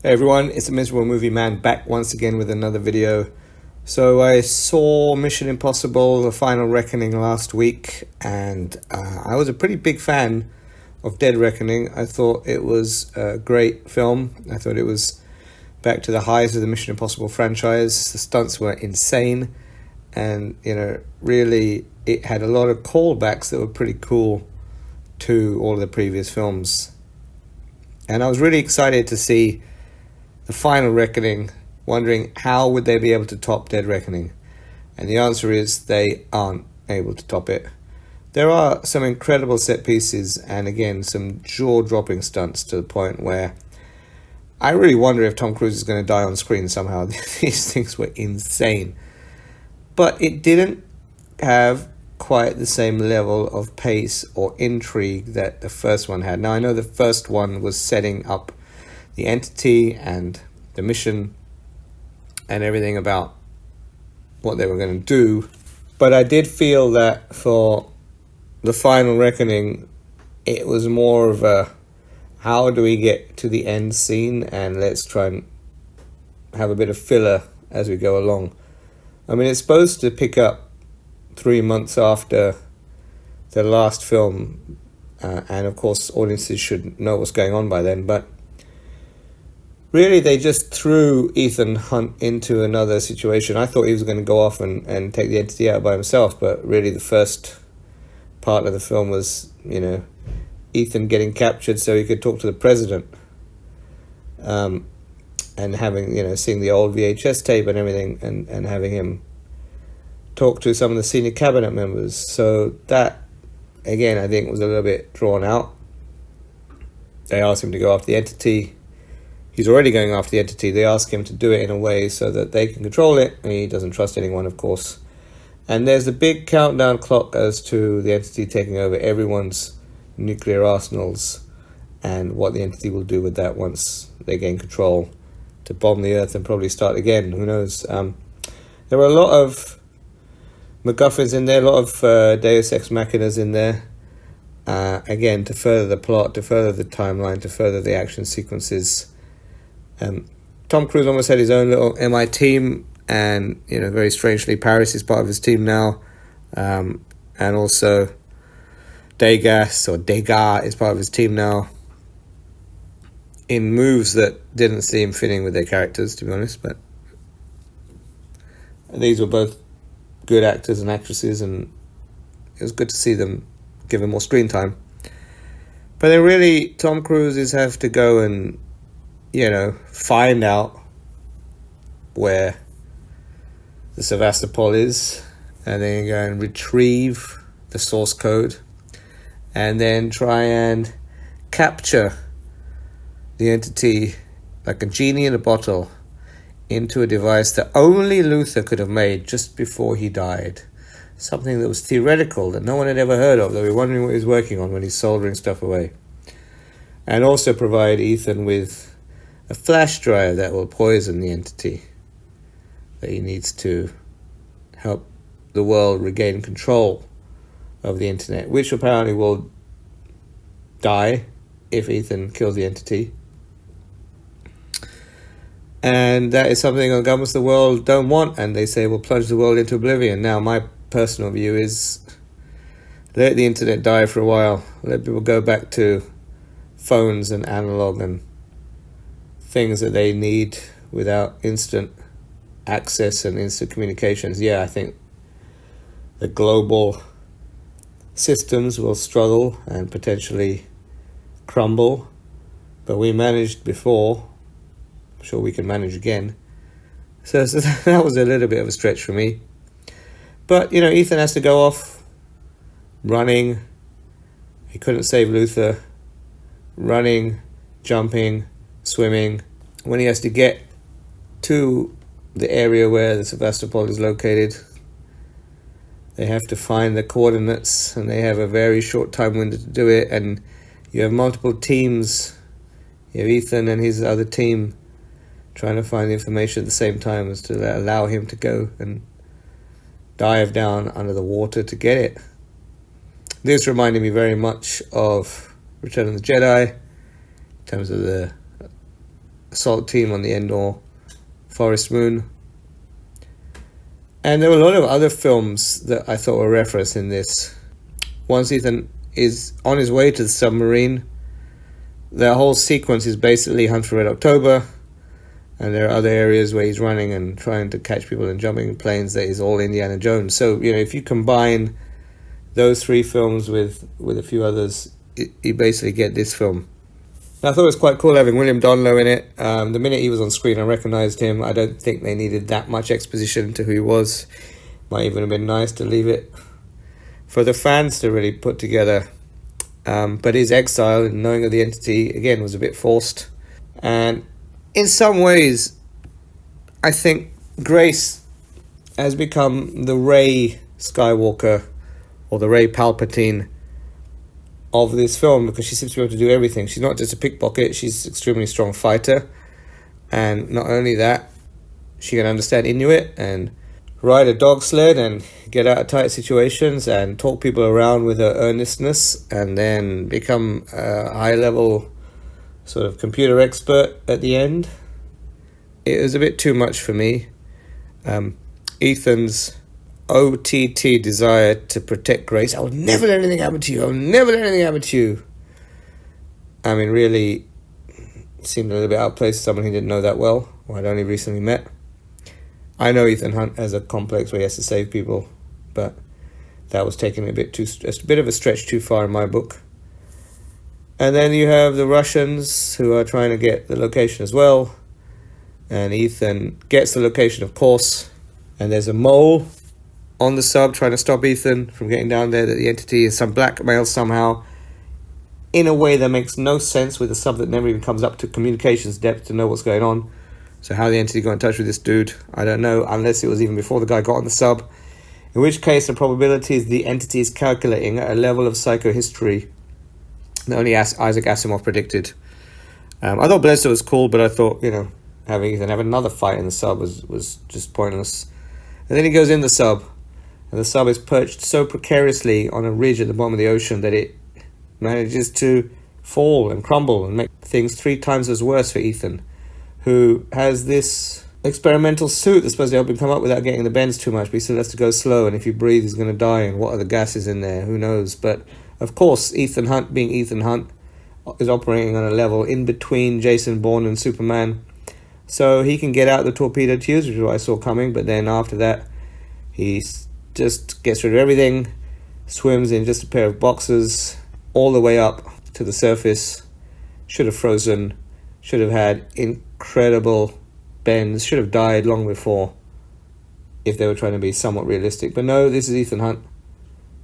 Hey everyone, it's a Miserable Movie Man back once again with another video. So I saw Mission Impossible: The Final Reckoning last week, and I was a pretty big fan of Dead Reckoning. I thought it was a great film. I thought it was back to the highs of the Mission Impossible franchise. The stunts were insane, and really it had a lot of callbacks that were pretty cool to all of the previous films. And I was really excited to see The Final Reckoning, wondering how would they be able to top Dead Reckoning. And the answer is they aren't able to top it. There are some incredible set pieces and again some jaw-dropping stunts to the point where I really wonder if Tom Cruise is going to die on screen somehow. These things were insane. But it didn't have quite the same level of pace or intrigue that the first one had. Now I know the first one was setting up the entity and the mission and everything about what they were going to do, but I did feel that for The Final Reckoning it was more of a how do we get to the end scene and let's try and have a bit of filler as we go along. I mean, it's supposed to pick up 3 months after the last film, and of course audiences should know what's going on by then, but really, they just threw Ethan Hunt into another situation. I thought he was going to go off and take the entity out by himself, but really the first part of the film was, Ethan getting captured so he could talk to the president. And having, seeing the old VHS tape and everything, and having him talk to some of the senior cabinet members. So that, again, I think was a little bit drawn out. They asked him to go after the entity. He's already going after the entity. They ask him to do it in a way so that they can control it, and he doesn't trust anyone, of course. And there's a big countdown clock as to the entity taking over everyone's nuclear arsenals and what the entity will do with that once they gain control, to bomb the Earth and probably start again. Who knows? There were a lot of MacGuffins in there, a lot of Deus Ex Machinas in there. Again, to further the plot, to further the timeline, to further the action sequences. Tom Cruise almost had his own little MI team, and very strangely Paris is part of his team now, and also Degas is part of his team now, in moves that didn't seem fitting with their characters, to be honest, but these were both good actors and actresses, and it was good to see them given more screen time. But then really Tom Cruise have to go and find out where the Sevastopol is, and then go and retrieve the source code, and then try and capture the entity like a genie in a bottle into a device that only Luther could have made just before he died. Something that was theoretical, that no one had ever heard of, that we were wondering what he was working on when he's soldering stuff away. And also provide Ethan with a flash drive that will poison the entity that he needs to help the world regain control of the internet, which apparently will die if Ethan kills the entity. And that is something the governments of the world don't want, and they say will plunge the world into oblivion. Now, my personal view is let the internet die for a while. Let people go back to phones and analog and things that they need without instant access and instant communications. Yeah, I think the global systems will struggle and potentially crumble, but we managed before. I'm sure we can manage again. So that was a little bit of a stretch for me. But, Ethan has to go off running. He couldn't save Luther. Running, jumping, swimming. When he has to get to the area where the Sevastopol is located, they have to find the coordinates, and they have a very short time window to do it, and you have multiple teams. You have Ethan and his other team trying to find the information at the same time as to allow him to go and dive down under the water to get it. This reminded me very much of Return of the Jedi, in terms of the assault team on the Endor Forest Moon. And there were a lot of other films that I thought were referenced in this. Once Ethan is on his way to the submarine, the whole sequence is basically Hunt for Red October, and there are other areas where he's running and trying to catch people and jumping in planes that is all Indiana Jones. So, if you combine those three films with a few others, you basically get this film. And I thought it was quite cool having William Donloe in it. The minute he was on screen, I recognized him. I don't think they needed that much exposition to who he was. Might even have been nice to leave it for the fans to really put together. But his exile and knowing of the entity, again, was a bit forced. And in some ways, I think Grace has become the Rey Skywalker or the Rey Palpatine of this film, because she seems to be able to do everything. She's not just a pickpocket, she's an extremely strong fighter. And not only that, she can understand Inuit and ride a dog sled and get out of tight situations and talk people around with her earnestness, and then become a high-level sort of computer expert at the end. It was a bit too much for me. Ethan's OTT desire to protect Grace. I will never let anything happen to you. I will never let anything happen to you. I mean, really seemed a little bit outplaced to someone he didn't know that well, or I'd only recently met. I know Ethan Hunt has a complex where he has to save people, but that was taking a bit of a stretch too far in my book. And then you have the Russians who are trying to get the location as well. And Ethan gets the location, of course. And there's a mole on the sub trying to stop Ethan from getting down there, that the entity is some blackmail somehow, in a way that makes no sense with a sub that never even comes up to communications depth to know what's going on. So how the entity got in touch with this dude, I don't know, unless it was even before the guy got on the sub. In which case, the probability is the entity is calculating at a level of psychohistory that only Isaac Asimov predicted. I thought Bledsoe was cool, but I thought, having Ethan have another fight in the sub was just pointless. And then he goes in the sub, and the sub is perched so precariously on a ridge at the bottom of the ocean that it manages to fall and crumble and make things 3 times as worse for Ethan, who has this experimental suit that's supposed to help him come up without getting the bends too much, but he still has to go slow, and if he breathes he's going to die, and what are the gases in there, who knows. But of course, Ethan Hunt, being Ethan Hunt, is operating on a level in between Jason Bourne and Superman, so he can get out the torpedo tubes, which is what I saw coming, but then after that he just gets rid of everything, swims in just a pair of boxers all the way up to the surface, should have frozen, should have had incredible bends, should have died long before if they were trying to be somewhat realistic. But no, this is Ethan Hunt.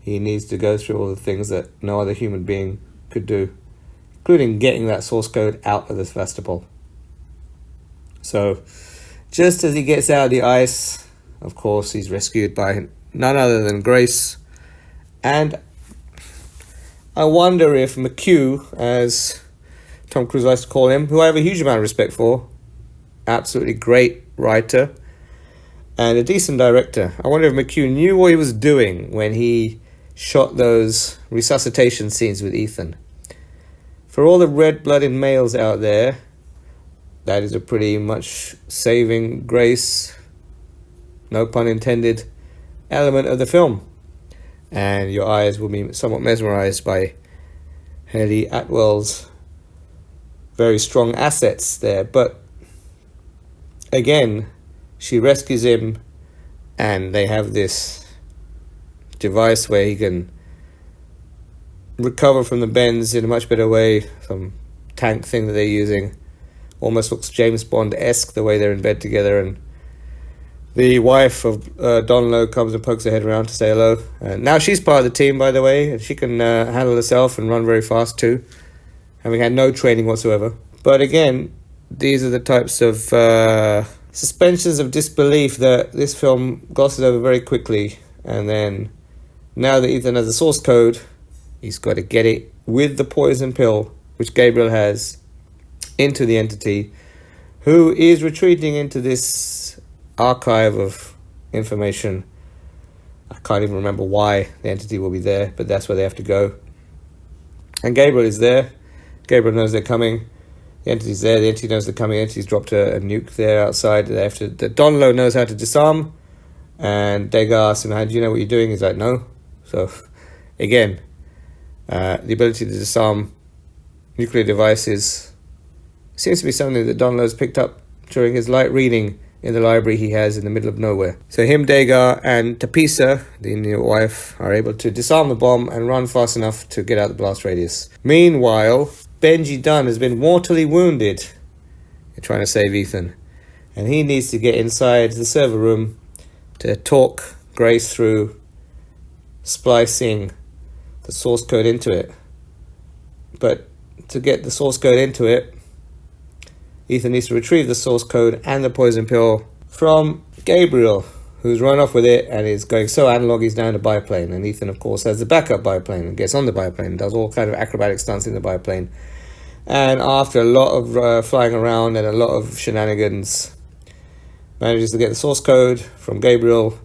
He needs to go through all the things that no other human being could do, including getting that source code out of the Sevastopol. So, just as he gets out of the ice, of course, he's rescued by none other than Grace. And I wonder if McHugh, as Tom Cruise likes to call him, who I have a huge amount of respect for, absolutely great writer and a decent director, I wonder if McHugh knew what he was doing when he shot those resuscitation scenes with Ethan. For all the red-blooded males out there, that is a pretty much saving grace, no pun intended, element of the film. And your eyes will be somewhat mesmerized by Haley Atwell's very strong assets there. But again, she rescues him, and they have this device where he can recover from the bends in a much better way. Some tank thing that they're using almost looks James Bond-esque, the way they're in bed together, and the wife of Donloe comes and pokes her head around to say hello. Now she's part of the team, by the way, and she can handle herself and run very fast too, having had no training whatsoever. But again, these are the types of suspensions of disbelief that this film glosses over very quickly. And then, now that Ethan has the source code, he's got to get it with the poison pill, which Gabriel has, into the entity, who is retreating into this archive of information. I can't even remember why the entity will be there, but that's where they have to go. And Gabriel is there. Gabriel knows they're coming. The Entity's there. The Entity knows they're coming. The Entity's dropped a nuke there outside. They have to. Donlo knows how to disarm, and Degar asks him, "How do you know what you're doing?" He's like, "No." So, again, the ability to disarm nuclear devices seems to be something that Donlo's picked up during his light reading in the library he has in the middle of nowhere. So him, Degar, and Tapisa, the new wife, are able to disarm the bomb and run fast enough to get out the blast radius. Meanwhile, Benji Dunn has been mortally wounded in trying to save Ethan, and he needs to get inside the server room to talk Grace through splicing the source code into it. But to get the source code into it, Ethan needs to retrieve the source code and the poison pill from Gabriel, who's run off with it and is going so analog he's now in a biplane. And Ethan, of course, has the backup biplane and gets on the biplane and does all kind of acrobatic stunts in the biplane. And after a lot of flying around and a lot of shenanigans, manages to get the source code from Gabriel,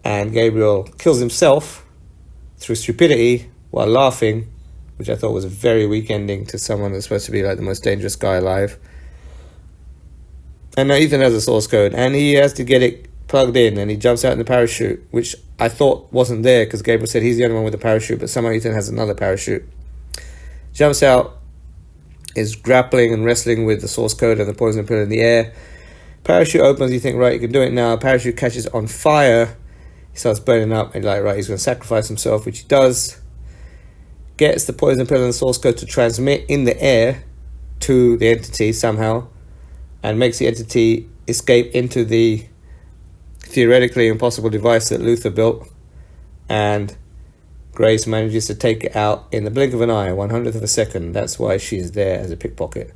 and Gabriel kills himself through stupidity while laughing, which I thought was a very weak ending to someone that's supposed to be like the most dangerous guy alive. And now Ethan has a source code, and he has to get it plugged in, and he jumps out in the parachute, which I thought wasn't there because Gabriel said he's the only one with a parachute, but somehow Ethan has another parachute. Jumps out, is grappling and wrestling with the source code and the poison pill in the air. Parachute opens, you think, right, you can do it now. Parachute catches on fire. He starts burning up, and you're like, right, he's going to sacrifice himself, which he does. Gets the poison pill and the source code to transmit in the air to the Entity somehow, and makes the Entity escape into the theoretically impossible device that Luther built, and Grace manages to take it out in the blink of an eye, 100th of a second. That's why she's there as a pickpocket.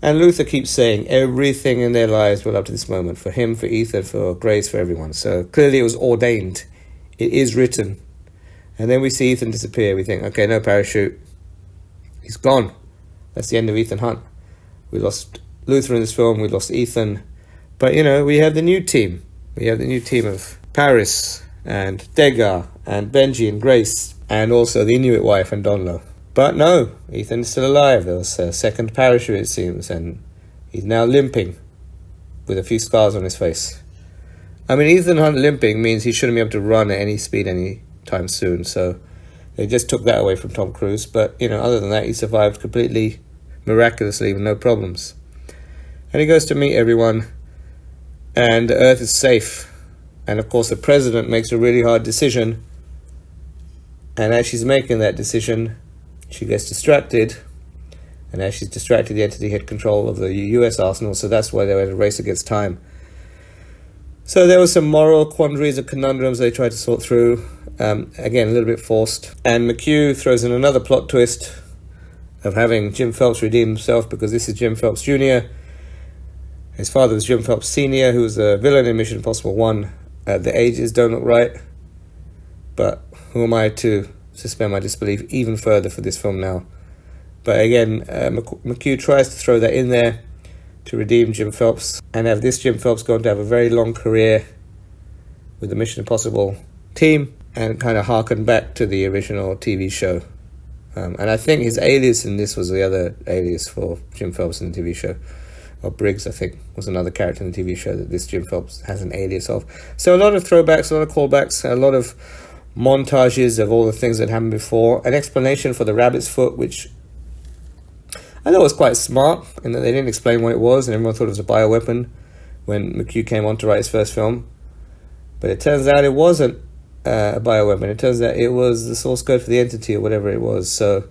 And Luther keeps saying everything in their lives will up to this moment, for him, for Ethan, for Grace, for everyone. So clearly it was ordained. It is written. And then we see Ethan disappear. We think, okay, no parachute. He's gone. That's the end of Ethan Hunt. We lost Luther in this film. We lost Ethan. But, you know, we have the new team. We have the new team of Paris and Degar and Benji and Grace, and also the Inuit wife and Donlo. But no, Ethan's still alive. There was a second parachute, it seems, and he's now limping with a few scars on his face. I mean, Ethan Hunt limping means he shouldn't be able to run at any speed anytime soon, so they just took that away from Tom Cruise. But, you know, other than that, he survived completely miraculously with no problems. And he goes to meet everyone, and the Earth is safe. And of course the president makes a really hard decision, and as she's making that decision, she gets distracted, and as she's distracted, the Entity had control of the US arsenal, so that's why they were at a race against time. So there were some moral quandaries and conundrums they tried to sort through, again a little bit forced, and McHugh throws in another plot twist of having Jim Phelps redeem himself, because this is Jim Phelps Jr. His father was Jim Phelps Sr., who was a villain in Mission Impossible 1. The ages don't look right, but who am I to suspend my disbelief even further for this film now? But again, McHugh tries to throw that in there to redeem Jim Phelps, and have this Jim Phelps going to have a very long career with the Mission Impossible team, and kind of harken back to the original TV show. And I think his alias in this was the other alias for Jim Phelps in the TV show. Or Briggs, I think, was another character in the TV show that this Jim Phelps has an alias of. So a lot of throwbacks, a lot of callbacks, a lot of montages of all the things that happened before. An explanation for the rabbit's foot, which I thought was quite smart, in that they didn't explain what it was, and everyone thought it was a bioweapon when McHugh came on to write his first film. But it turns out it wasn't a bioweapon. It turns out it was the source code for the Entity, or whatever it was. So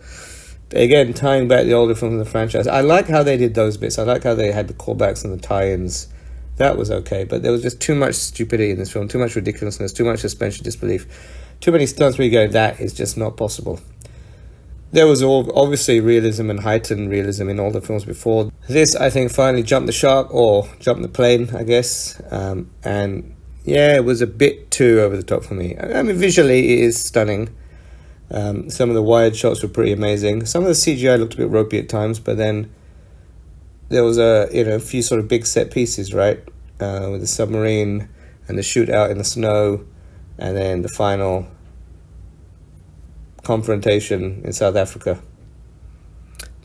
again, tying back the older films in the franchise. I like how they did those bits. I like how they had the callbacks and the tie-ins. That was okay, but there was just too much stupidity in this film, too much ridiculousness, too much suspension of disbelief, too many stunts where you go, that is just not possible. There was obviously realism and heightened realism in all the films before. This, I think, finally jumped the shark, or jumped the plane, I guess. And yeah, it was a bit too over the top for me. I mean, visually it is stunning. Some of the wide shots were pretty amazing. Some of the CGI looked a bit ropey at times, but then there was a few sort of big set pieces, right? With the submarine and the shootout in the snow, and then the final confrontation in South Africa.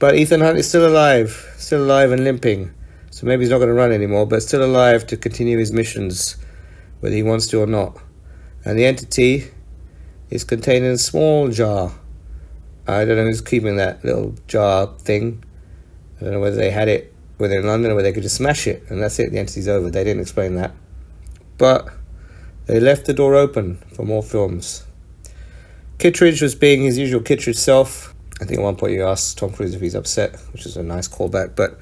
But Ethan Hunt is still alive and limping. So maybe he's not going to run anymore, but still alive to continue his missions, whether he wants to or not. And the entity is contained in a small jar. I don't know who's keeping that little jar thing. I don't know whether they had it when they're in London or whether they could just smash it and that's it, the entity's over. They didn't explain that. But they left the door open for more films. Kittredge was being his usual Kittredge self. I think at one point you asked Tom Cruise if he's upset, which is a nice callback. But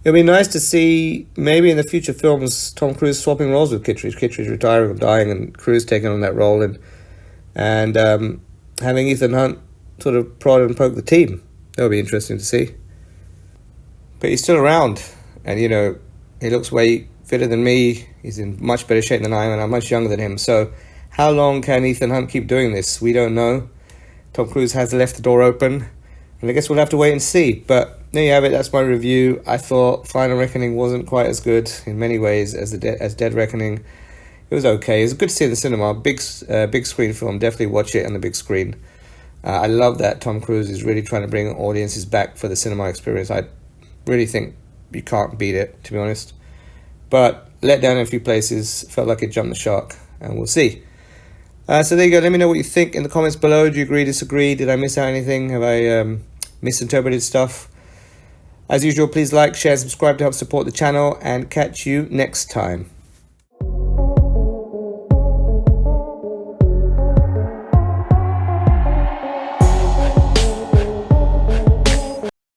it'll be nice to see maybe in the future films Tom Cruise swapping roles with Kittredge. Kittredge retiring or dying and Cruise taking on that role and having Ethan Hunt sort of prod and poke the team. That'll be interesting to see. But he's still around, and he looks way fitter than me. He's in much better shape than I am, and I'm much younger than him. So how long can Ethan Hunt keep doing this? We don't know. Tom Cruise has left the door open, and I guess we'll have to wait and see. But there you have it. That's my review. I thought Final Reckoning wasn't quite as good in many ways as Dead Reckoning. It was okay. It was good to see in the cinema. Big screen film. Definitely watch it on the big screen. I love that Tom Cruise is really trying to bring audiences back for the cinema experience. I really think you can't beat it, to be honest. But let down in a few places. Felt like it jumped the shark, and we'll see. So there you go. Let me know what you think in the comments below. Do you agree, disagree? Did I miss out anything? Have I misinterpreted stuff? As usual, please like, share, subscribe to help support the channel, and catch you next time.